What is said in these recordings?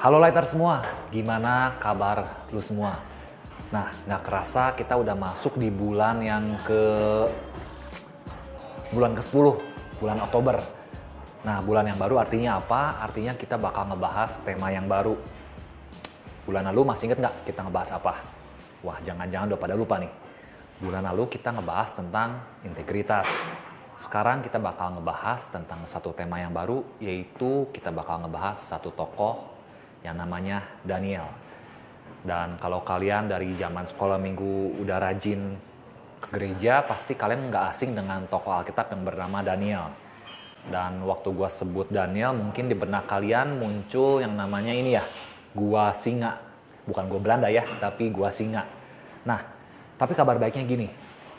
Halo Lighter semua, gimana kabar lu semua? Nah, nggak kerasa kita udah masuk di bulan ke-10, bulan Oktober. Nah, bulan yang baru artinya apa? Artinya kita bakal ngebahas tema yang baru. Bulan lalu masih inget nggak kita ngebahas apa? Wah, jangan-jangan udah pada lupa nih. Bulan lalu kita ngebahas tentang integritas. Sekarang kita bakal ngebahas tentang satu tema yang baru, yaitu kita bakal ngebahas satu tokoh yang namanya Daniel. Dan kalau kalian dari zaman sekolah minggu udah rajin ke gereja, pasti kalian nggak asing dengan tokoh Alkitab yang bernama Daniel. Dan waktu gua sebut Daniel, mungkin di benak kalian muncul yang namanya ini ya, gua singa. Bukan gua Belanda ya, tapi gua singa. Nah, tapi kabar baiknya gini,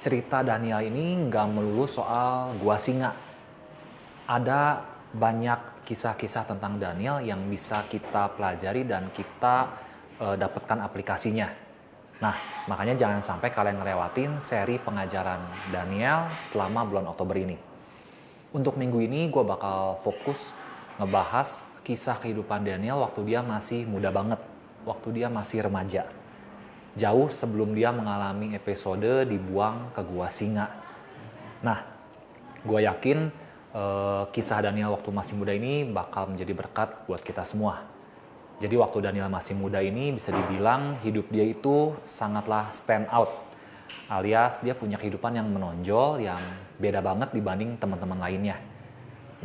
cerita Daniel ini nggak melulu soal gua singa. Ada banyak kisah-kisah tentang Daniel yang bisa kita pelajari dan kita dapatkan aplikasinya. Nah, makanya jangan sampai kalian ngelewatin seri pengajaran Daniel selama bulan Oktober ini. Untuk minggu ini gue bakal fokus ngebahas kisah kehidupan Daniel waktu dia masih muda banget, waktu dia masih remaja. Jauh sebelum dia mengalami episode dibuang ke gua singa. Nah, gue yakin kisah Daniel waktu masih muda ini bakal menjadi berkat buat kita semua. Jadi waktu Daniel masih muda ini bisa dibilang hidup dia itu sangatlah stand out. Alias dia punya kehidupan yang menonjol, yang beda banget dibanding teman-teman lainnya.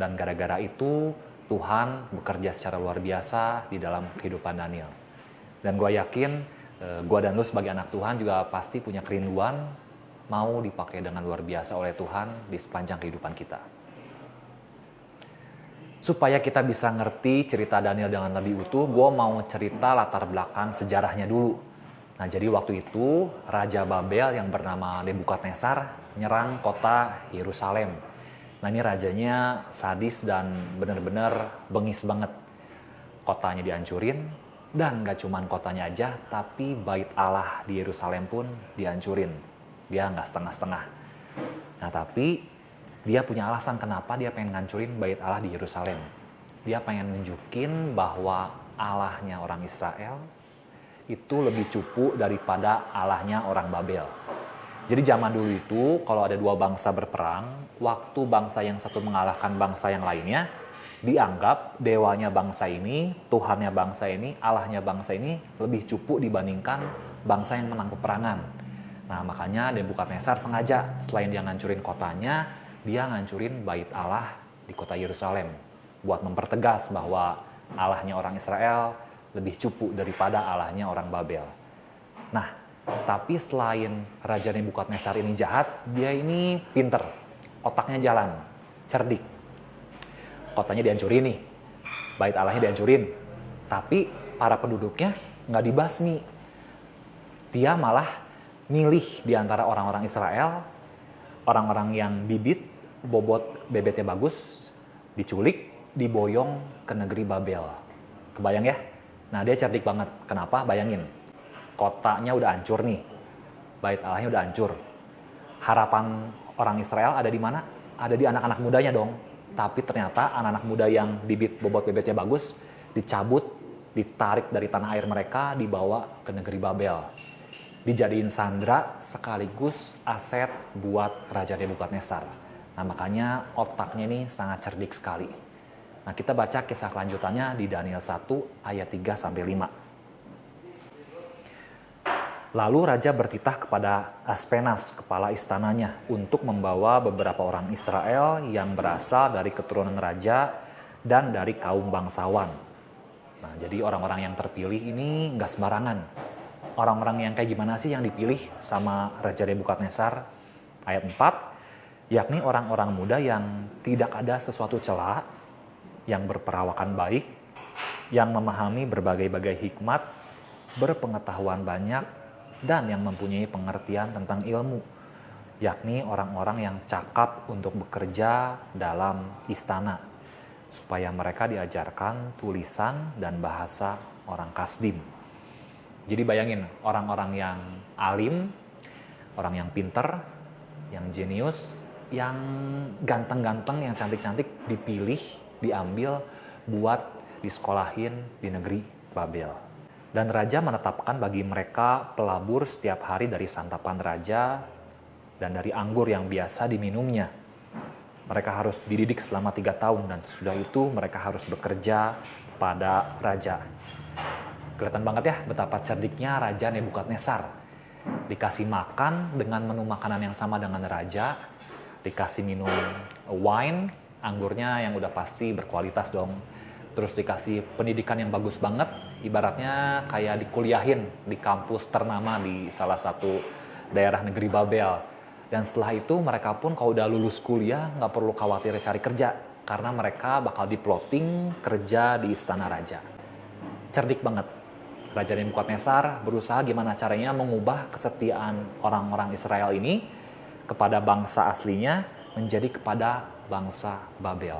Dan gara-gara itu Tuhan bekerja secara luar biasa di dalam kehidupan Daniel. Dan gue yakin gue dan lu sebagai anak Tuhan juga pasti punya kerinduan mau dipakai dengan luar biasa oleh Tuhan di sepanjang kehidupan kita. Supaya kita bisa ngerti cerita Daniel dengan lebih utuh, gue mau cerita latar belakang sejarahnya dulu. Nah, jadi waktu itu Raja Babel yang bernama Nebukadnezar nyerang kota Yerusalem. Nah, ini rajanya sadis dan benar-benar bengis banget. Kotanya dihancurin, dan gak cuman kotanya aja, tapi bait Allah di Yerusalem pun dihancurin. Dia nggak setengah-setengah. Nah, tapi dia punya alasan kenapa dia pengen ngancurin bait Allah di Yerusalem. Dia pengen nunjukin bahwa Allahnya orang Israel itu lebih cupu daripada Allahnya orang Babel. Jadi zaman dulu itu kalau ada dua bangsa berperang, waktu bangsa yang satu mengalahkan bangsa yang lainnya, dianggap dewanya bangsa ini, Tuhannya bangsa ini, Allahnya bangsa ini lebih cupu dibandingkan bangsa yang menang peperangan. Nah, makanya Nebukadnezar sengaja selain dia ngancurin kotanya, dia ngancurin bait Allah di kota Yerusalem buat mempertegas bahwa Allahnya orang Israel lebih cupu daripada Allahnya orang Babel. Nah, tapi selain Raja Nebukadnezar ini jahat, dia ini pinter, otaknya jalan, cerdik. Kotanya dihancurin nih, bait Allahnya dihancurin, tapi para penduduknya nggak dibasmi. Dia malah milih di antara orang-orang Israel, orang-orang yang bibit, bobot bebetnya bagus, diculik, diboyong ke negeri Babel. Kebayang ya? Nah, dia cerdik banget. Kenapa? Bayangin. Kotanya udah hancur nih. Bait Allahnya udah hancur. Harapan orang Israel ada di mana? Ada di anak-anak mudanya dong. Tapi ternyata anak-anak muda yang bibit bobot bebetnya bagus dicabut, ditarik dari tanah air mereka, dibawa ke negeri Babel. Dijadiin sandera sekaligus aset buat Raja Nebukadnezar. Nah, makanya otaknya ini sangat cerdik sekali. Nah, kita baca kisah kelanjutannya di Daniel 1 ayat 3-5. Lalu Raja bertitah kepada Aspenas, kepala istananya, untuk membawa beberapa orang Israel yang berasal dari keturunan raja dan dari kaum bangsawan. Nah, jadi orang-orang yang terpilih ini nggak sembarangan. Orang-orang yang kayak gimana sih yang dipilih sama Raja Nebukadnezar? Ayat 4, yakni orang-orang muda yang tidak ada sesuatu cela, yang berperawakan baik, yang memahami berbagai-bagai hikmat, berpengetahuan banyak, dan yang mempunyai pengertian tentang ilmu, yakni orang-orang yang cakap untuk bekerja dalam istana, supaya mereka diajarkan tulisan dan bahasa orang Kasdim. Jadi bayangin, orang-orang yang alim, orang yang pinter, yang jenius, yang ganteng-ganteng, yang cantik-cantik dipilih, diambil buat disekolahin di negeri Babel. Dan raja menetapkan bagi mereka pelabur setiap hari dari santapan raja dan dari anggur yang biasa diminumnya. Mereka harus dididik selama 3 tahun dan sesudah itu mereka harus bekerja pada raja. Kelihatan banget ya betapa cerdiknya Raja Nebukadnezar. Dikasih makan dengan menu makanan yang sama dengan raja, dikasih minum wine, anggurnya yang udah pasti berkualitas dong. Terus dikasih pendidikan yang bagus banget, ibaratnya kayak dikuliahin di kampus ternama di salah satu daerah negeri Babel. Dan setelah itu mereka pun kalau udah lulus kuliah nggak perlu khawatir cari kerja, karena mereka bakal di-plotting kerja di istana raja. Cerdik banget. Raja Nebukadnezar berusaha gimana caranya mengubah kesetiaan orang-orang Israel ini kepada bangsa aslinya menjadi kepada bangsa Babel.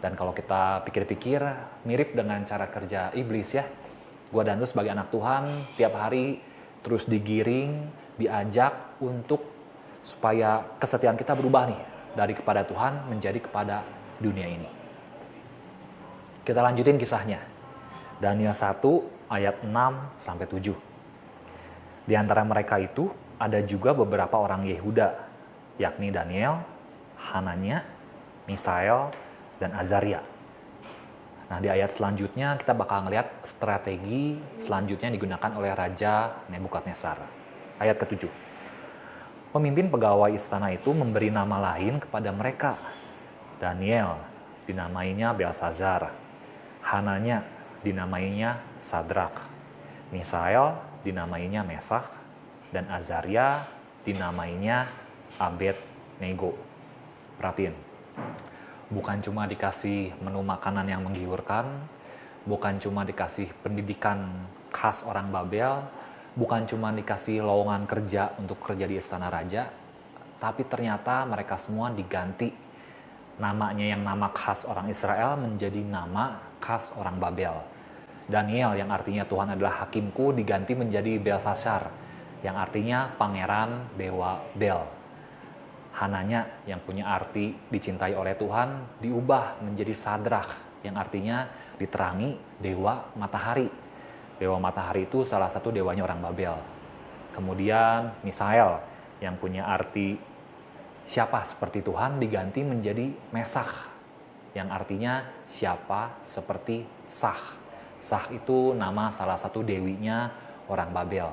Dan kalau kita pikir-pikir, mirip dengan cara kerja iblis ya. Gua dan lu sebagai anak Tuhan, tiap hari terus digiring, diajak untuk supaya kesetiaan kita berubah nih. Dari kepada Tuhan menjadi kepada dunia ini. Kita lanjutin kisahnya. Daniel 1 ayat 6-7. Di antara mereka itu ada juga beberapa orang Yehuda, yakni Daniel, Hananya, Misael, dan Azaria. Nah, di ayat selanjutnya kita bakal ngelihat strategi selanjutnya yang digunakan oleh Raja Nebukadnezar. Ayat ke-7. Pemimpin pegawai istana itu memberi nama lain kepada mereka. Daniel dinamainya Belsazar, Hananya dinamainya Sadrak, Misael dinamainya Mesak, dan Azaria dinamainya Abednego. Perhatiin. Bukan cuma dikasih menu makanan yang menggiurkan, bukan cuma dikasih pendidikan khas orang Babel, bukan cuma dikasih lowongan kerja untuk kerja di istana raja, tapi ternyata mereka semua diganti namanya yang nama khas orang Israel menjadi nama khas orang Babel. Daniel yang artinya Tuhan adalah hakimku diganti menjadi Belsasar yang artinya pangeran dewa Bel. Hananya yang punya arti dicintai oleh Tuhan diubah menjadi Sadrak yang artinya diterangi dewa matahari. Dewa matahari itu salah satu dewanya orang Babel. Kemudian Misael yang punya arti siapa seperti Tuhan diganti menjadi Mesak yang artinya siapa seperti Sah. Sah itu nama salah satu dewinya orang Babel.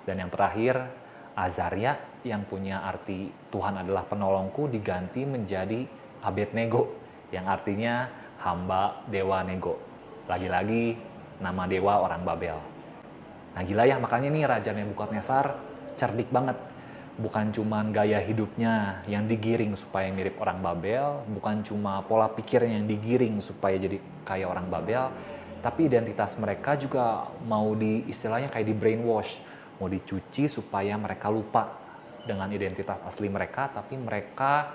Dan yang terakhir Azaria yang punya arti Tuhan adalah penolongku diganti menjadi Abednego yang artinya hamba dewa Nego. Lagi-lagi nama dewa orang Babel. Nah gila ya, makanya nih Raja Nebukadnezar cerdik banget. Bukan cuma gaya hidupnya yang digiring supaya mirip orang Babel, bukan cuma pola pikirnya yang digiring supaya jadi kayak orang Babel, tapi identitas mereka juga mau istilahnya kayak di brainwash, mau dicuci supaya mereka lupa dengan identitas asli mereka, tapi mereka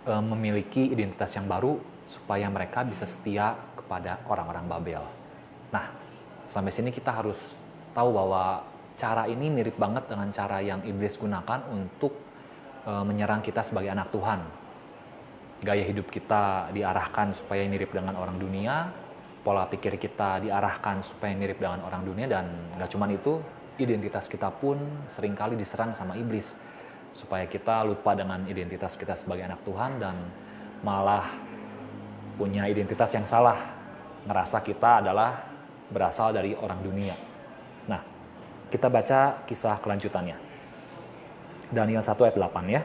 memiliki identitas yang baru supaya mereka bisa setia kepada orang-orang Babel. Nah, sampai sini kita harus tahu bahwa cara ini mirip banget dengan cara yang iblis gunakan untuk menyerang kita sebagai anak Tuhan. Gaya hidup kita diarahkan supaya mirip dengan orang dunia, pola pikir kita diarahkan supaya mirip dengan orang dunia, dan gak cuma itu, identitas kita pun seringkali diserang sama iblis supaya kita lupa dengan identitas kita sebagai anak Tuhan dan malah punya identitas yang salah, ngerasa kita adalah berasal dari orang dunia. Nah, kita baca kisah kelanjutannya. Daniel 1 ayat 8 ya.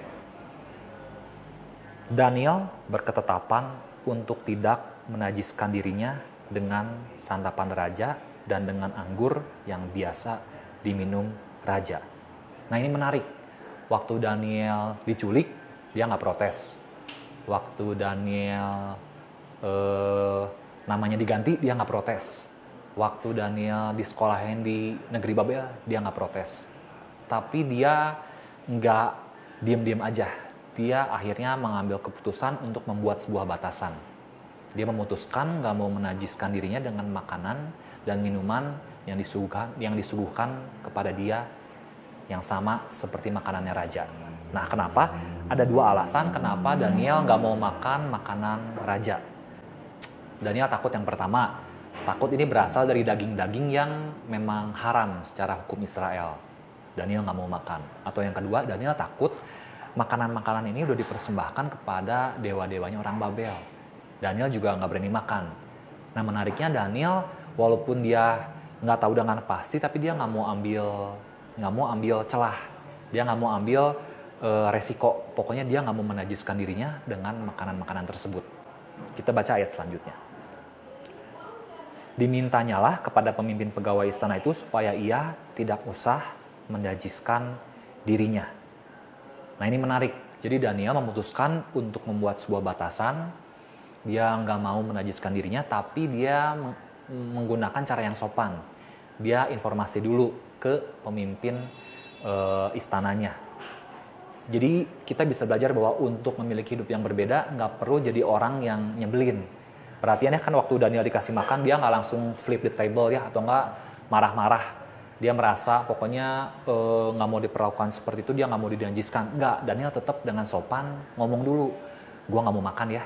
Daniel berketetapan untuk tidak menajiskan dirinya dengan santapan raja dan dengan anggur yang biasa diminum raja. Nah ini menarik. Waktu Daniel diculik, dia nggak protes. Waktu Daniel namanya diganti, dia nggak protes. Waktu Daniel disekolahin di negeri Babel, dia nggak protes. Tapi dia nggak diem-diem aja. Dia akhirnya mengambil keputusan untuk membuat sebuah batasan. Dia memutuskan nggak mau menajiskan dirinya dengan makanan dan minuman yang disuguhkan kepada dia yang sama seperti makanannya raja. Nah, kenapa? Ada 2 alasan kenapa Daniel nggak mau makan makanan raja. Daniel takut yang pertama, Takut ini berasal dari daging-daging yang memang haram secara hukum Israel. Daniel nggak mau makan. Atau yang kedua, Daniel takut makanan-makanan ini udah dipersembahkan kepada dewa-dewanya orang Babel. Daniel juga nggak berani makan. Nah menariknya Daniel, walaupun dia nggak tahu dengan pasti, tapi dia nggak mau ambil celah. Dia nggak mau ambil resiko. Pokoknya dia nggak mau menajiskan dirinya dengan makanan-makanan tersebut. Kita baca ayat selanjutnya. Dimintanyalah kepada pemimpin pegawai istana itu supaya ia tidak usah menajiskan dirinya. Nah ini menarik. Jadi Daniel memutuskan untuk membuat sebuah batasan. Dia nggak mau menajiskan dirinya, tapi dia menggunakan cara yang sopan. Dia informasi dulu ke pemimpin istananya. Jadi kita bisa belajar bahwa untuk memiliki hidup yang berbeda nggak perlu jadi orang yang nyebelin. Perhatiannya kan waktu Daniel dikasih makan dia nggak langsung flip the table ya, atau nggak marah-marah. Dia merasa pokoknya nggak mau diperlakukan seperti itu, dia nggak mau didanjiskan. Nggak, Daniel tetap dengan sopan ngomong dulu, gue nggak mau makan ya,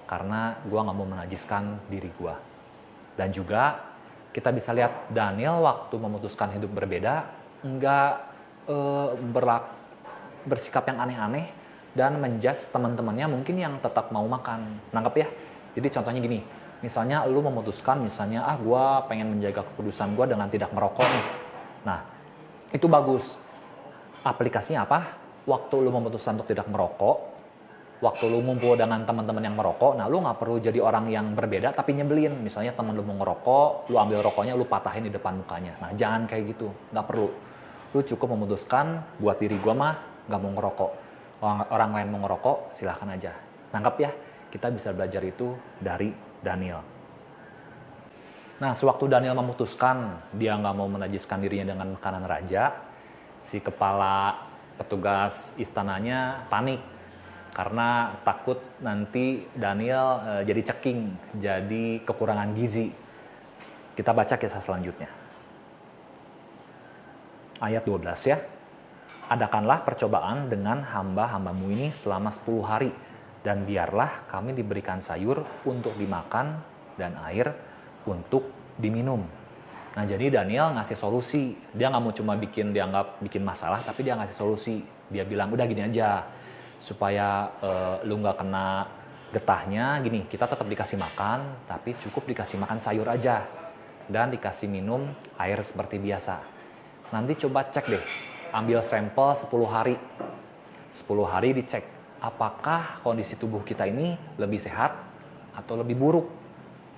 karena gue nggak mau menajiskan diri gue. Dan juga kita bisa lihat Daniel waktu memutuskan hidup berbeda, nggak bersikap yang aneh-aneh dan menjudge teman-temannya mungkin yang tetap mau makan. Nangkep ya? Jadi contohnya gini, misalnya lu memutuskan misalnya, gue pengen menjaga kekudusan gue dengan tidak merokok nih. Nah, itu bagus. Aplikasinya apa? Waktu lu memutuskan untuk tidak merokok, waktu lu ngumpul dengan teman-teman yang merokok, nah lu nggak perlu jadi orang yang berbeda tapi nyebelin. Misalnya teman lu mau ngerokok, lu ambil rokoknya, lu patahin di depan mukanya. Nah, jangan kayak gitu, nggak perlu. Lu cukup memutuskan buat diri gue mah nggak mau ngerokok. Orang lain mau ngerokok, silahkan aja. Nangkep ya? Kita bisa belajar itu dari Daniel. Nah, sewaktu Daniel memutuskan dia nggak mau menajiskan dirinya dengan makanan raja, si kepala petugas istananya panik karena takut nanti Daniel jadi ceking, jadi kekurangan gizi. Kita baca kisah selanjutnya. Ayat 12 ya. Adakanlah percobaan dengan hamba-hambamu ini selama 10 hari. Dan biarlah kami diberikan sayur untuk dimakan dan air untuk diminum. Nah jadi Daniel ngasih solusi. Dia nggak mau cuma dianggap bikin masalah, tapi dia ngasih solusi. Dia bilang udah gini aja, supaya lu nggak kena getahnya. Gini, kita tetap dikasih makan, tapi cukup dikasih makan sayur aja. Dan dikasih minum air seperti biasa. Nanti coba cek deh, ambil sampel 10 hari. 10 hari dicek. Apakah kondisi tubuh kita ini lebih sehat atau lebih buruk?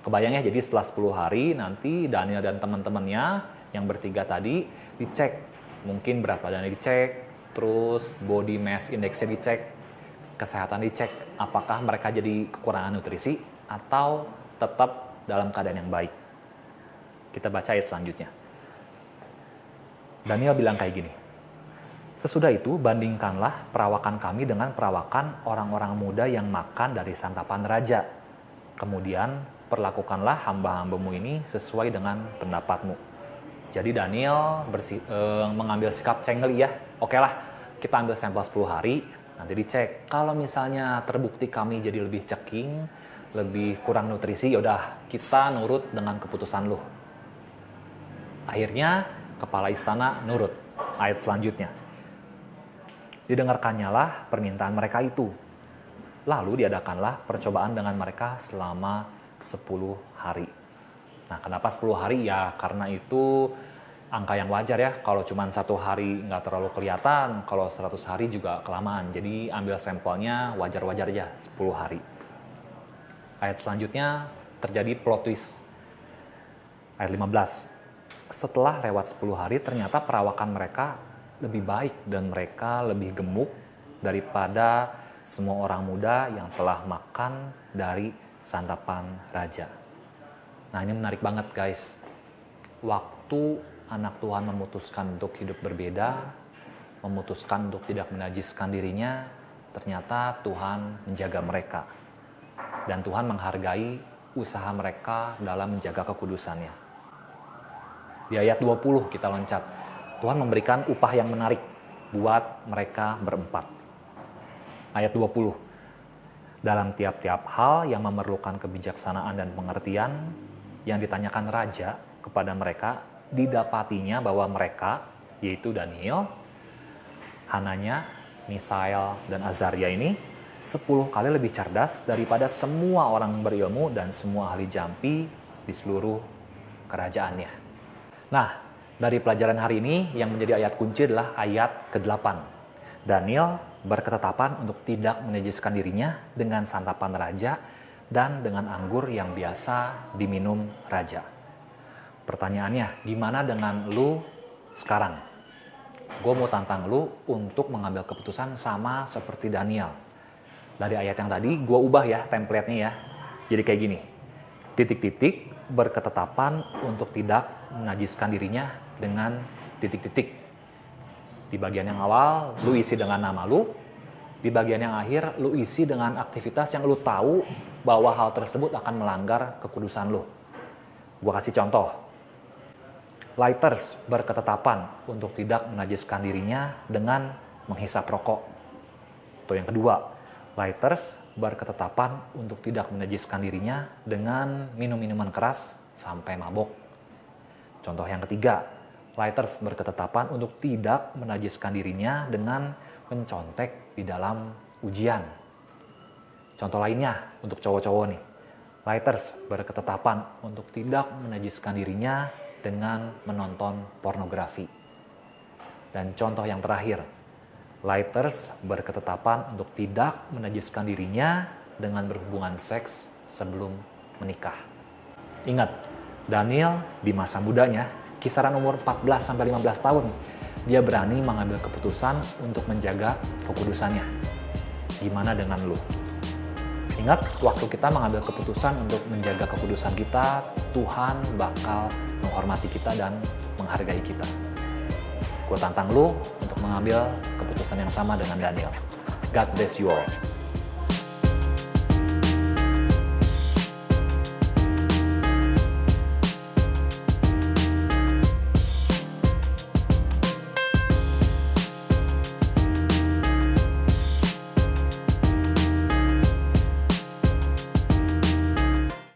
Kebayang ya, jadi setelah 10 hari nanti Daniel dan teman-temannya yang bertiga tadi dicek. Mungkin berat badannya dicek, terus body mass index-nya dicek, kesehatan dicek. Apakah mereka jadi kekurangan nutrisi atau tetap dalam keadaan yang baik? Kita baca ayat selanjutnya. Daniel bilang kayak gini. Sesudah itu, bandingkanlah perawakan kami dengan perawakan orang-orang muda yang makan dari santapan raja. Kemudian, perlakukanlah hamba-hambamu ini sesuai dengan pendapatmu. Jadi Daniel mengambil sikap cengli ya. Oke lah, kita ambil sampel 10 hari, nanti dicek. Kalau misalnya terbukti kami jadi lebih ceking, lebih kurang nutrisi, yaudah kita nurut dengan keputusan lu. Akhirnya, kepala istana nurut. Ayat selanjutnya. Didengarkannya lah permintaan mereka itu. Lalu diadakanlah percobaan dengan mereka selama 10 hari. Nah, kenapa 10 hari? Ya, karena itu angka yang wajar ya. Kalau cuma 1 hari nggak terlalu kelihatan, kalau 100 hari juga kelamaan. Jadi ambil sampelnya wajar-wajar aja, 10 hari. Ayat selanjutnya terjadi plot twist. Ayat 15. Setelah lewat 10 hari, ternyata perawakan mereka lebih baik dan mereka lebih gemuk daripada semua orang muda yang telah makan dari santapan raja. Nah, ini menarik banget guys. Waktu anak Tuhan memutuskan untuk hidup berbeda, memutuskan untuk tidak menajiskan dirinya, ternyata Tuhan menjaga mereka. Dan Tuhan menghargai usaha mereka dalam menjaga kekudusannya. Di ayat 20 kita loncat. Tuhan memberikan upah yang menarik buat mereka berempat. Ayat 20. Dalam tiap-tiap hal yang memerlukan kebijaksanaan dan pengertian, yang ditanyakan raja kepada mereka, didapatinya bahwa mereka, yaitu Daniel, Hananya, Misael, dan Azaria ini 10 kali lebih cerdas daripada semua orang berilmu dan semua ahli jampi di seluruh kerajaannya. Nah, dari pelajaran hari ini yang menjadi ayat kunci adalah ayat ke-8. Daniel berketetapan untuk tidak menajiskan dirinya dengan santapan raja dan dengan anggur yang biasa diminum raja. Pertanyaannya, gimana dengan lu sekarang? Gue mau tantang lu untuk mengambil keputusan sama seperti Daniel. Dari ayat yang tadi, gue ubah ya template-nya ya. Jadi kayak gini, titik-titik berketetapan untuk tidak menajiskan dirinya dengan titik-titik. Di bagian yang awal, lu isi dengan nama lu. Di bagian yang akhir, lu isi dengan aktivitas yang lu tahu bahwa hal tersebut akan melanggar kekudusan lu. Gue kasih contoh. Lighters berketetapan untuk tidak menajiskan dirinya dengan menghisap rokok. Atau yang kedua, lighters berketetapan untuk tidak menajiskan dirinya dengan minum minuman keras sampai mabok. Contoh yang ketiga, lighters berketetapan untuk tidak menajiskan dirinya dengan mencontek di dalam ujian. Contoh lainnya untuk cowok-cowok nih, lighters berketetapan untuk tidak menajiskan dirinya dengan menonton pornografi. Dan contoh yang terakhir, lighters berketetapan untuk tidak menajiskan dirinya dengan berhubungan seks sebelum menikah. Ingat, Daniel di masa mudanya, kisaran umur 14-15 tahun, dia berani mengambil keputusan untuk menjaga kekudusannya. Gimana dengan lu? Ingat, waktu kita mengambil keputusan untuk menjaga kekudusan kita, Tuhan bakal menghormati kita dan menghargai kita. Gue tantang lu untuk mengambil keputusan yang sama dengan Daniel. God bless you all.